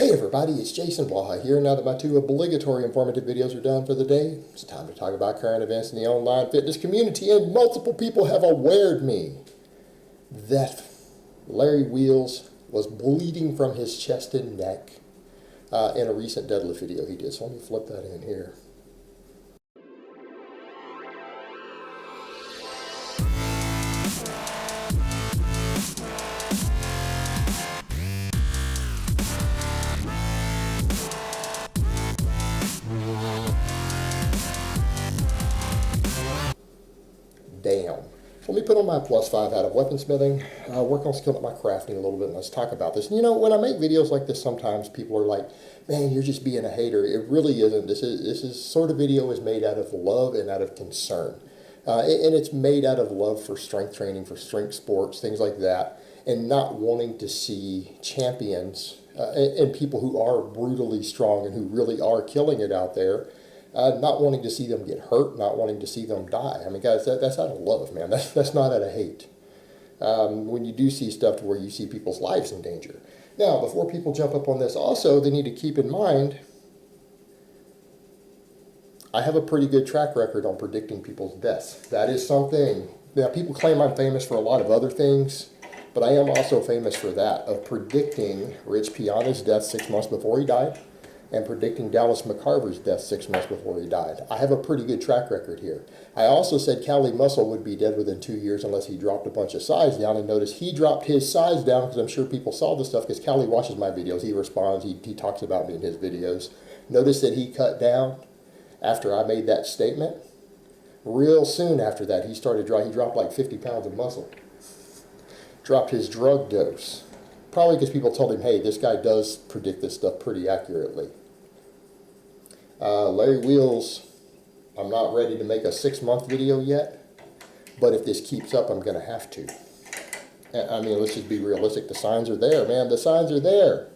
Hey everybody, it's Jason Blaha here. Now that my two obligatory informative videos are done for the day, it's time to talk about current events in the online fitness community, and multiple people have awared me that Larry Wheels was bleeding from his chest and neck in a recent deadlift video he did. So let me flip that in here. Damn. So let me put on my +5 out of weaponsmithing, work on skilling up my crafting a little bit, and let's talk about this. And you know, when I make videos like this, sometimes people are like, man, you're just being a hater. It really isn't. This is sort of video is made out of love and out of concern. And it's made out of love for strength training, for strength sports, things like that, and not wanting to see champions and people who are brutally strong and who really are killing it out there, not wanting to see them get hurt, not wanting to see them die. I mean, guys, that's out of love, man. That's not out of hate. When you do see stuff to where you see people's lives in danger. Now, before people jump up on this, also, they need to keep in mind, I have a pretty good track record on predicting people's deaths. That is something. Now, people claim I'm famous for a lot of other things, but I am also famous for that, of predicting Rich Piana's death 6 months before he died, and predicting Dallas McCarver's death 6 months before he died. I have a pretty good track record here. I also said Cali Muscle would be dead within 2 years unless he dropped a bunch of size down, and notice he dropped his size down because I'm sure people saw this stuff because Cali watches my videos. He responds, he talks about me in his videos. Notice that he cut down after I made that statement. Real soon after that, he dropped like 50 pounds of muscle. Dropped his drug dose. Probably because people told him, hey, this guy does predict this stuff pretty accurately. Larry Wheels, I'm not ready to make a 6-month video yet, but if this keeps up, I'm going to have to. I mean, let's just be realistic. The signs are there, man. The signs are there.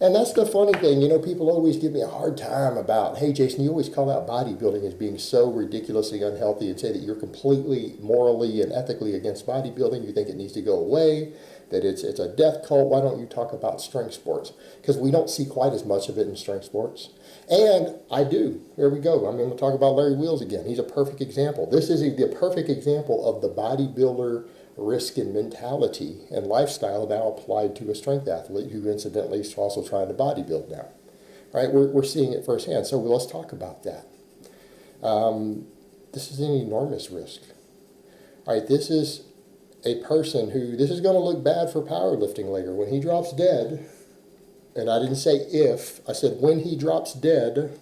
And that's the funny thing. You know, people always give me a hard time about, hey, Jason, you always call out bodybuilding as being so ridiculously unhealthy and say that you're completely morally and ethically against bodybuilding. You think it needs to go away, that it's a death cult. Why don't you talk about strength sports? Because we don't see quite as much of it in strength sports. And I do. Here we go. I'm going to talk about Larry Wheels again. He's a perfect example. This is the perfect example of the bodybuilder risk and mentality and lifestyle now applied to a strength athlete who incidentally is also trying to bodybuild now. Right? We're seeing it firsthand. So let's talk about that. This is an enormous risk. All right, this is a person who, this is going to look bad for powerlifting later. When he drops dead, and I didn't say if, I said when he drops dead,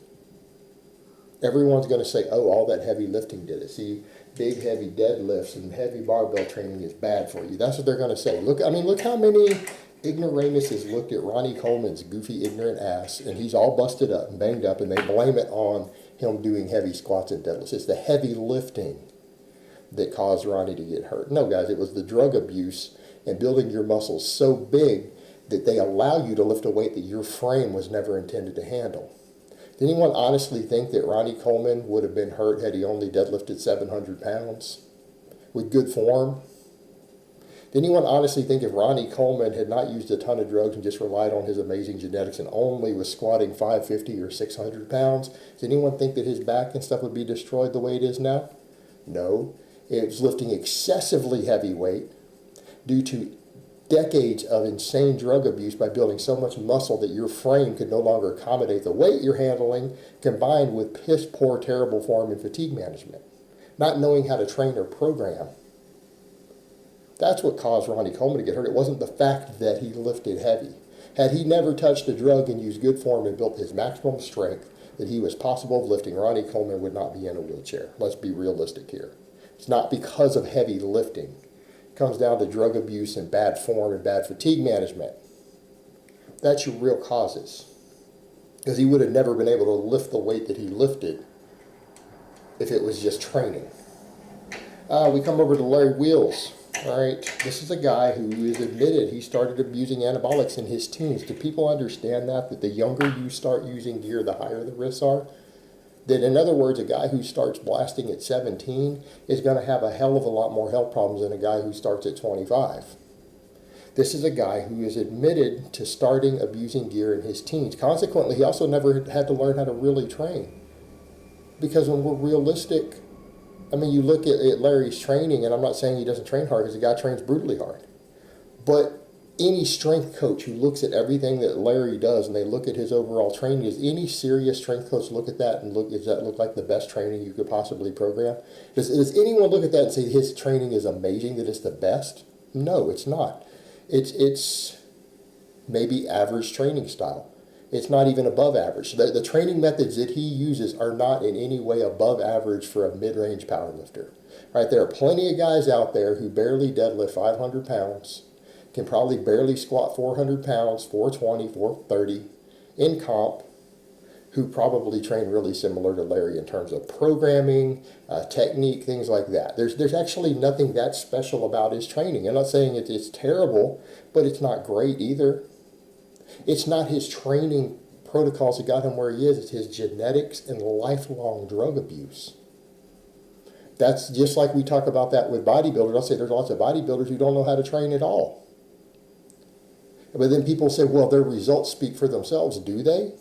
everyone's going to say, oh, all that heavy lifting did it. See, big heavy deadlifts and heavy barbell training is bad for you. That's what they're going to say. Look how many ignoramuses looked at Ronnie Coleman's goofy, ignorant ass, and he's all busted up and banged up, and they blame it on him doing heavy squats and deadlifts. It's the heavy lifting that caused Ronnie to get hurt. No, guys, it was the drug abuse and building your muscles so big that they allow you to lift a weight that your frame was never intended to handle. Did anyone honestly think that Ronnie Coleman would have been hurt had he only deadlifted 700 pounds with good form? Did anyone honestly think if Ronnie Coleman had not used a ton of drugs and just relied on his amazing genetics and only was squatting 550 or 600 pounds, did anyone think that his back and stuff would be destroyed the way it is now? No. It was lifting excessively heavy weight due to decades of insane drug abuse by building so much muscle that your frame could no longer accommodate the weight you're handling, combined with piss poor, terrible form and fatigue management. Not knowing how to train or program. That's what caused Ronnie Coleman to get hurt. It wasn't the fact that he lifted heavy. Had he never touched a drug and used good form and built his maximum strength that he was possible of lifting, Ronnie Coleman would not be in a wheelchair. Let's be realistic here. It's not because of heavy lifting. It comes down to drug abuse and bad form and bad fatigue management. That's your real causes. Because he would have never been able to lift the weight that he lifted if it was just training. We come over to Larry Wheels. All right, this is a guy who is admitted he started abusing anabolics in his teens. Do people understand that the younger you start using gear, the higher the risks are? That, in other words, a guy who starts blasting at 17 is going to have a hell of a lot more health problems than a guy who starts at 25. This is a guy who is admitted to starting abusing gear in his teens. Consequently, he also never had to learn how to really train. Because when we're realistic, I mean, you look at Larry's training, and I'm not saying he doesn't train hard, because the guy trains brutally hard. But any strength coach who looks at everything that Larry does and they look at his overall training, does any serious strength coach look at that and does that look like the best training you could possibly program? Does anyone look at that and say his training is amazing, that it's the best? No, it's not. It's maybe average training style. It's not even above average. The training methods that he uses are not in any way above average for a mid-range powerlifter. Right? There are plenty of guys out there who barely deadlift 500 pounds, can probably barely squat 400 pounds, 420, 430 in comp, who probably train really similar to Larry in terms of programming, technique, things like that. There's actually nothing that special about his training. I'm not saying it's terrible, but it's not great either. It's not his training protocols that got him where he is. It's his genetics and lifelong drug abuse. That's just like we talk about that with bodybuilders. I'll say there's lots of bodybuilders who don't know how to train at all. But then people say, well, their results speak for themselves. Do they?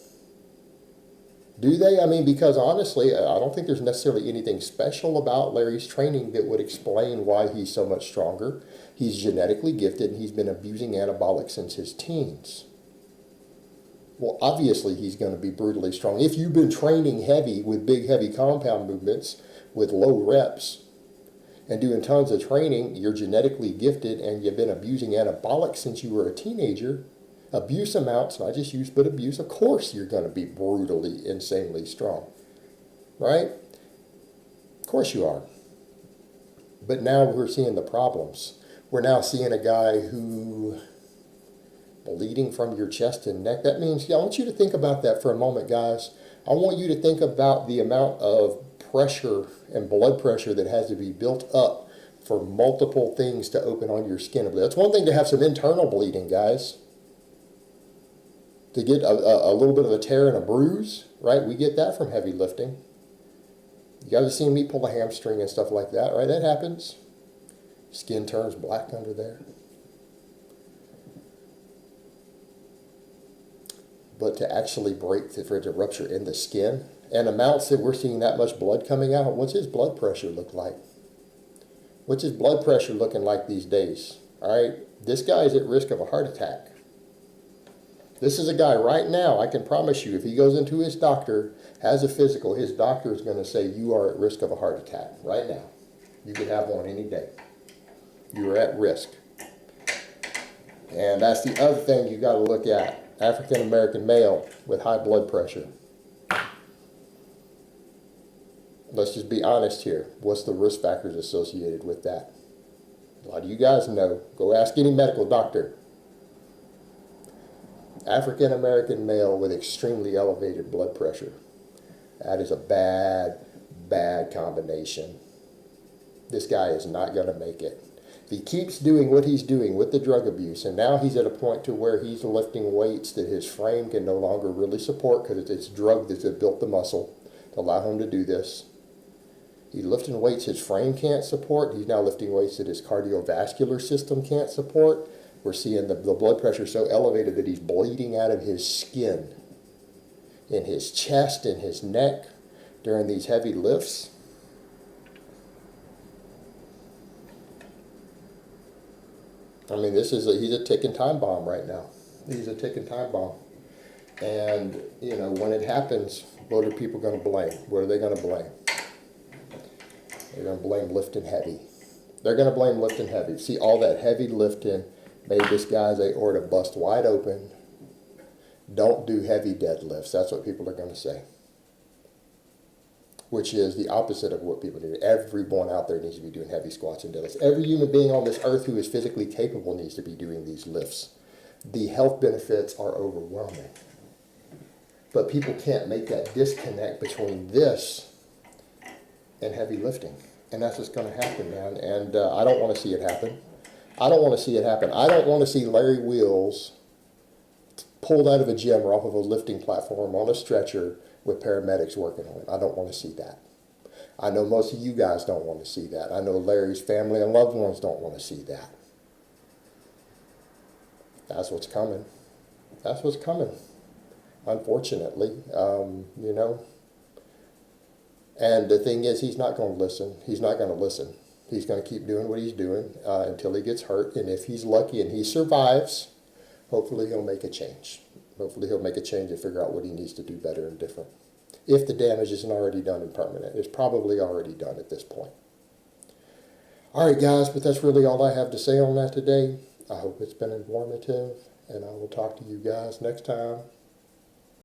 Do they? I mean, because honestly, I don't think there's necessarily anything special about Larry's training that would explain why he's so much stronger. He's genetically gifted, and he's been abusing anabolics since his teens. Well, obviously, he's going to be brutally strong. If you've been training heavy with big, heavy compound movements with low reps and doing tons of training, you're genetically gifted, and you've been abusing anabolics since you were a teenager, abuse amounts, not just use, but abuse, of course you're going to be brutally, insanely strong. Right? Of course you are. But now we're seeing the problems. We're now seeing a guy who, bleeding from your chest and neck, that means, I want you to think about that for a moment, guys. I want you to think about the amount of pressure and blood pressure that has to be built up for multiple things to open on your skin. That's one thing to have some internal bleeding, guys. To get a little bit of a tear and a bruise, right? We get that from heavy lifting. You guys have seen me pull a hamstring and stuff like that, right? That happens. Skin turns black under there. But to actually break, for it to rupture in the skin, and amounts that we're seeing that much blood coming out, what's his blood pressure look like? What's his blood pressure looking like these days? All right, this guy is at risk of a heart attack. This is a guy right now, I can promise you, if he goes into his doctor, has a physical, his doctor is going to say, you are at risk of a heart attack right now. You could have one any day. You are at risk. And that's the other thing you got to look at. African American male with high blood pressure. Let's just be honest here. What's the risk factors associated with that? A lot of you guys know. Go ask any medical doctor. African American male with extremely elevated blood pressure. That is a bad, bad combination. This guy is not going to make it. If he keeps doing what he's doing with the drug abuse, and now he's at a point to where he's lifting weights that his frame can no longer really support because it's drug that's built the muscle to allow him to do this. He's lifting weights his frame can't support. He's now lifting weights that his cardiovascular system can't support. We're seeing the blood pressure so elevated that he's bleeding out of his skin, in his chest, in his neck during these heavy lifts. I mean, he's a ticking time bomb right now. He's a ticking time bomb. And, when it happens, what are people going to blame? What are they going to blame? They're going to blame lifting heavy. They're going to blame lifting heavy. See, all that heavy lifting made this guy's aorta bust wide open. Don't do heavy deadlifts. That's what people are going to say. Which is the opposite of what people do. Everyone out there needs to be doing heavy squats and deadlifts. Every human being on this earth who is physically capable needs to be doing these lifts. The health benefits are overwhelming. But people can't make that disconnect between this and heavy lifting. And that's what's going to happen, man. And I don't want to see it happen. I don't want to see it happen. I don't want to see Larry Wheels pulled out of a gym or off of a lifting platform on a stretcher with paramedics working on him. I don't want to see that. I know most of you guys don't want to see that. I know Larry's family and loved ones don't want to see that. That's what's coming. That's what's coming, unfortunately. You know, and the thing is, he's not going to listen. He's not going to listen. He's going to keep doing what he's doing until he gets hurt. And if he's lucky and he survives, hopefully he'll make a change. Hopefully he'll make a change and figure out what he needs to do better and different. If the damage isn't already done and permanent. It's probably already done at this point. All right, guys, but that's really all I have to say on that today. I hope it's been informative, and I will talk to you guys next time.